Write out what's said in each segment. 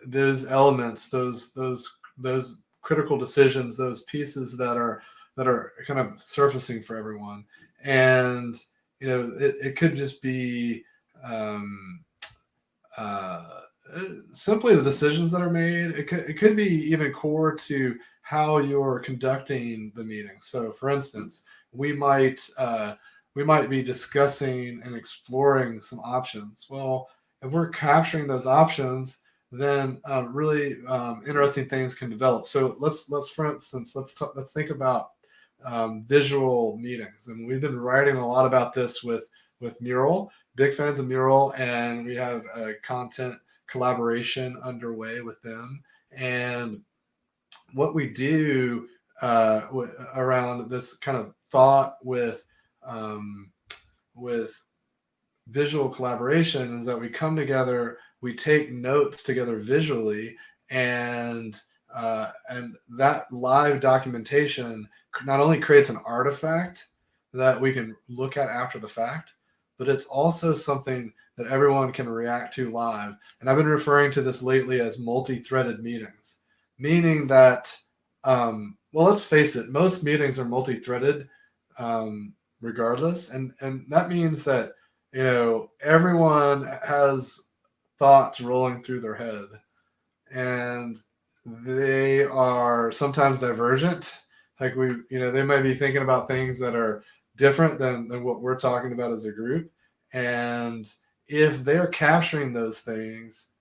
those elements, those critical decisions, those pieces that are kind of surfacing for everyone. And it could just be um, uh, simply the decisions that are made. It could be even core to how you're conducting the meeting. So, for instance, we might uh, we might be discussing and exploring some options. Well, if we're capturing those options, then really interesting things can develop. So let's for instance let's think about visual meetings, and we've been writing a lot about this with Mural. Big fans of Mural, and we have a content collaboration underway with them. And what we do around this kind of thought um, with visual collaboration is that we come together, we take notes together visually, and that live documentation not only creates an artifact that we can look at after the fact, but it's also something that everyone can react to live. And I've been referring to this lately as multi-threaded meetings, meaning that, well, let's face it, most meetings are multi-threaded, regardless, and that means that everyone has thoughts rolling through their head, and they are sometimes divergent. Like they might be thinking about things that are different than what we're talking about as a group. And if they're capturing those things,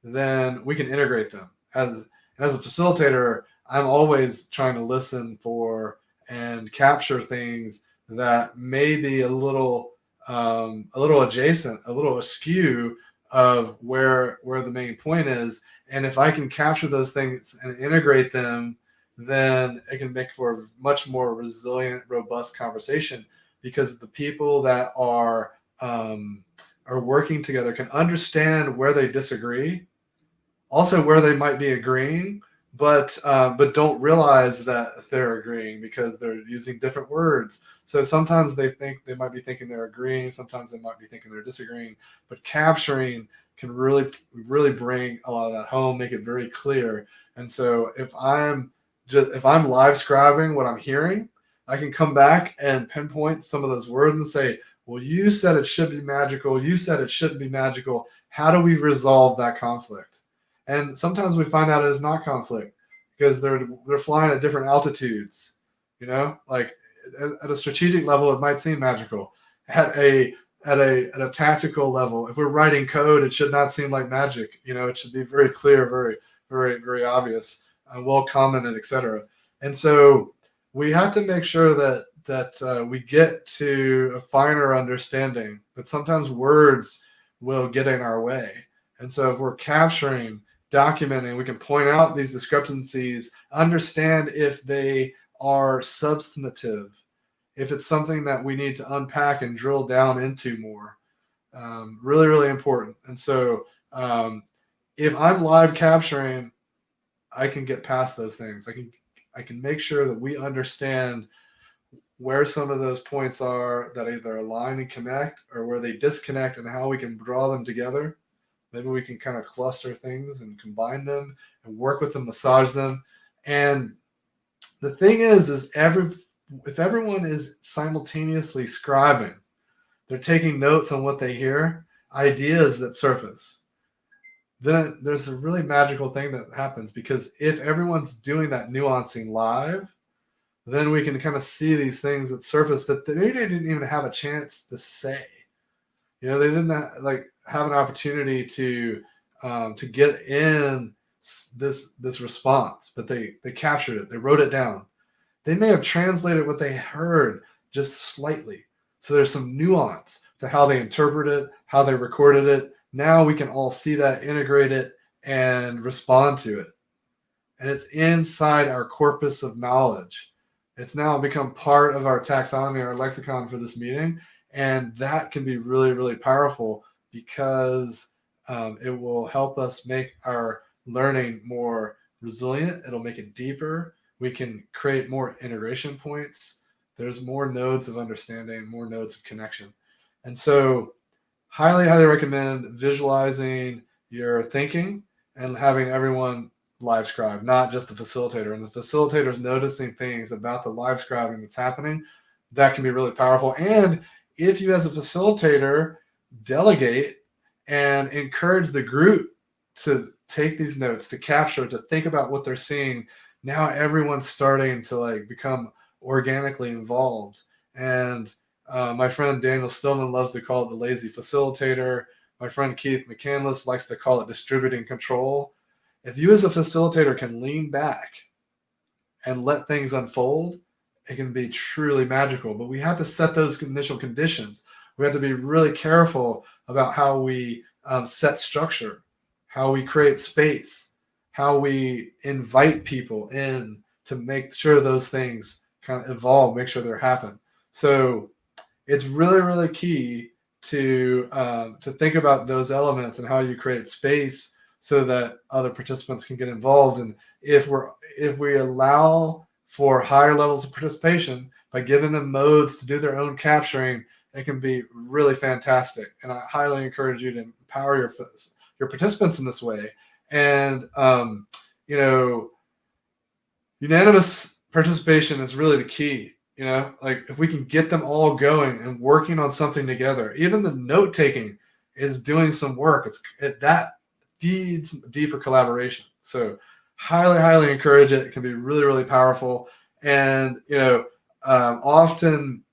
then we can integrate them. As a facilitator, I'm always trying to listen for and capture things that may be a little adjacent, a little askew of where the main point is. And if I can capture those things and integrate them, then it can make for a much more resilient, robust conversation, because the people that are working together can understand where they disagree, also where they might be agreeing, but don't realize that they're agreeing because they're using different words. So sometimes they might be thinking they're agreeing, sometimes they might be thinking they're disagreeing. But capturing can really bring a lot of that home, make it very clear. And so if I'm live scribing what I'm hearing, I can come back and pinpoint some of those words and say, well, you said it should be magical, you said it shouldn't be magical. How do we resolve that conflict? And sometimes we find out it is not conflict because they're flying at different altitudes. Like at a strategic level, it might seem magical. At a tactical level, if we're writing code, it should not seem like magic. It should be very clear, very very very obvious, well commented, etc. And so we have to make sure that we get to a finer understanding. That sometimes words will get in our way, and so if we're capturing, documenting, we can point out these discrepancies, understand if they are substantive, if it's something that we need to unpack and drill down into more. Really, really important. And so if I'm live capturing, I can get past those things. I can make sure that we understand where some of those points are that either align and connect, or where they disconnect, and how we can draw them together. Maybe we can kind of cluster things and combine them and work with them, massage them. And the thing is if everyone is simultaneously scribing, they're taking notes on what they hear, ideas that surface. Then there's a really magical thing that happens, because if everyone's doing that nuancing live, then we can kind of see these things that surface that they didn't even have a chance to say. They didn't have an opportunity to get in this response, but they captured it. They wrote it down. They may have translated what they heard just slightly. So there's some nuance to how they interpreted it, how they recorded it. Now we can all see that, integrate it, and respond to it. And it's inside our corpus of knowledge. It's now become part of our taxonomy, our lexicon for this meeting. And that can be really, really powerful, because it will help us make our learning more resilient. It'll make it deeper. We can create more integration points. There's more nodes of understanding, more nodes of connection. And so highly, highly recommend visualizing your thinking and having everyone live scribe, not just the facilitator. And the facilitator's noticing things about the live scribing that's happening, that can be really powerful. And if you, as a facilitator, delegate and encourage the group to take these notes, to capture, to think about what they're seeing, now everyone's starting to like become organically involved. And my friend Daniel Stillman loves to call it the lazy facilitator. My friend Keith McCandless likes to call it distributing control. If you as a facilitator can lean back and let things unfold, it can be truly magical. But we have to set those initial conditions. We have to be really careful about how we set structure, how we create space, how we invite people in to make sure those things kind of evolve, make sure they're happen. So it's really, really key to think about those elements and how you create space so that other participants can get involved. And if we allow for higher levels of participation by giving them modes to do their own capturing, it can be really fantastic. And I highly encourage you to empower your participants in this way. And unanimous participation is really the key. Like if we can get them all going and working on something together, even the note taking is doing some work. That feeds deeper collaboration. So highly encourage it. It can be really, really powerful. And often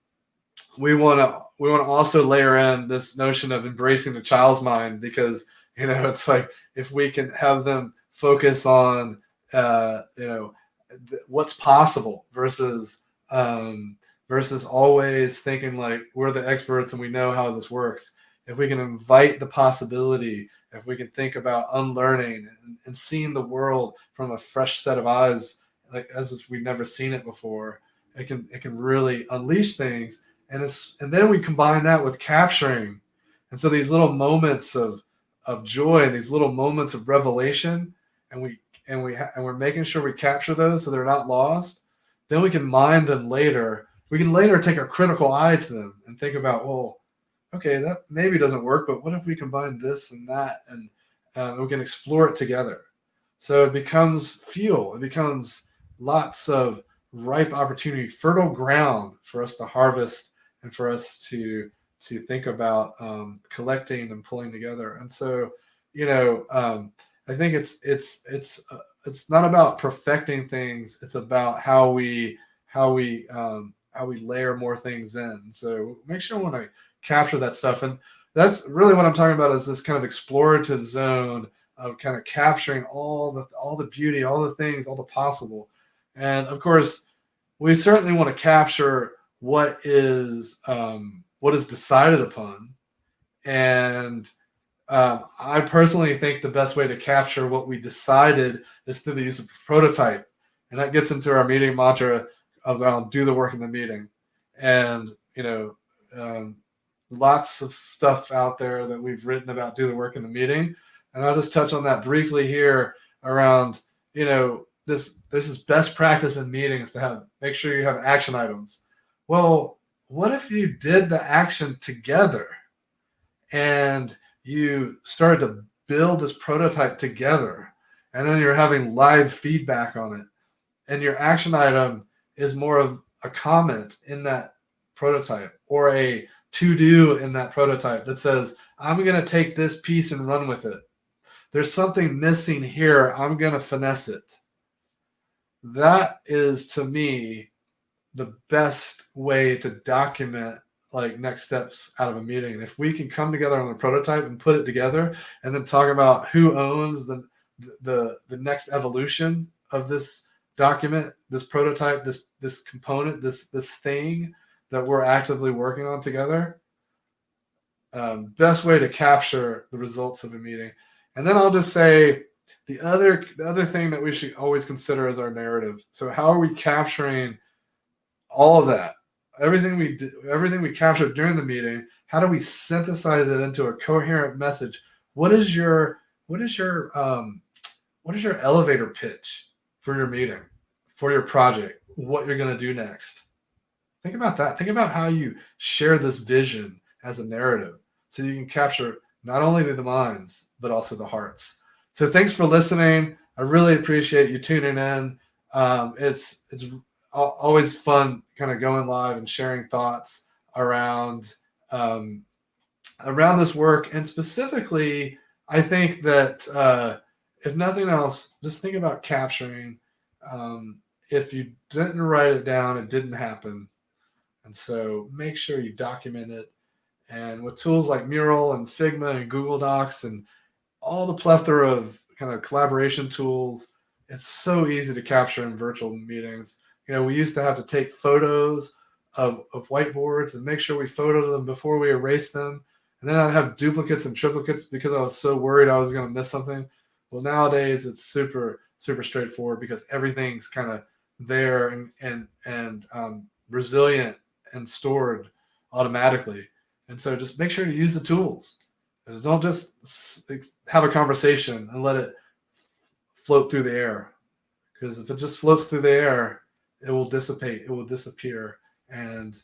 we want to also layer in this notion of embracing the child's mind, because it's like if we can have them focus on what's possible versus always thinking like we're the experts and we know how this works. If we can invite the possibility, if we can think about unlearning and seeing the world from a fresh set of eyes, like as if we've never seen it before, it can really unleash things. And then we combine that with capturing. And so these little moments of joy, these little moments of revelation, and we're making sure we capture those so they're not lost. Then we can mine them later. We can later take a critical eye to them and think about, well, okay, that maybe doesn't work, but what if we combine this and that, and we can explore it together. So it becomes fuel. It becomes lots of ripe opportunity, fertile ground for us to harvest and for us to think about collecting and pulling together. And so, I think it's not about perfecting things. It's about how we layer more things in. So make sure when I capture that stuff, and that's really what I'm talking about, is this kind of explorative zone of kind of capturing all the beauty, all the things, all the possible. And of course, we certainly want to capture what is decided upon. And I personally think the best way to capture what we decided is through the use of prototype. And that gets into our meeting mantra about do the work in the meeting. And, lots of stuff out there that we've written about do the work in the meeting. And I'll just touch on that briefly here around, this is best practice in meetings to make sure you have action items. Well, what if you did the action together and you started to build this prototype together, and then you're having live feedback on it, and your action item is more of a comment in that prototype or a to-do in that prototype that says, I'm going to take this piece and run with it. There's something missing here. I'm going to finesse it. That is, to me, the best way to document like next steps out of a meeting. And if we can come together on a prototype and put it together and then talk about who owns the next evolution of this document, this prototype, this component, this thing that we're actively working on together, best way to capture the results of a meeting. And then I'll just say the other thing that we should always consider is our narrative. So how are we capturing all of that? Everything we captured during the meeting, how do we synthesize it into a coherent message? What is your elevator pitch for your meeting, for your project, what you're going to do next? Think about that. Think about how you share this vision as a narrative so you can capture not only the minds, but also the hearts. So thanks for listening. I really appreciate you tuning in. It's always fun kind of going live and sharing thoughts around um, around this work. And specifically, I think that if nothing else, just think about capturing. Um, if you didn't write it down, it didn't happen. And so make sure you document it. And with tools like Mural and Figma and Google Docs and all the plethora of kind of collaboration tools, it's so easy to capture in virtual meetings. We used to have to take photos of whiteboards and make sure we photoed them before we erased them. And then I'd have duplicates and triplicates because I was so worried I was going to miss something. Well, nowadays it's super, super straightforward because everything's kind of there and resilient and stored automatically. And so just make sure to use the tools. Don't just have a conversation and let it float through the air. Because if it just floats through the air, it will dissipate, it will disappear, and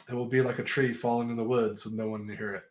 it will be like a tree falling in the woods with no one to hear it.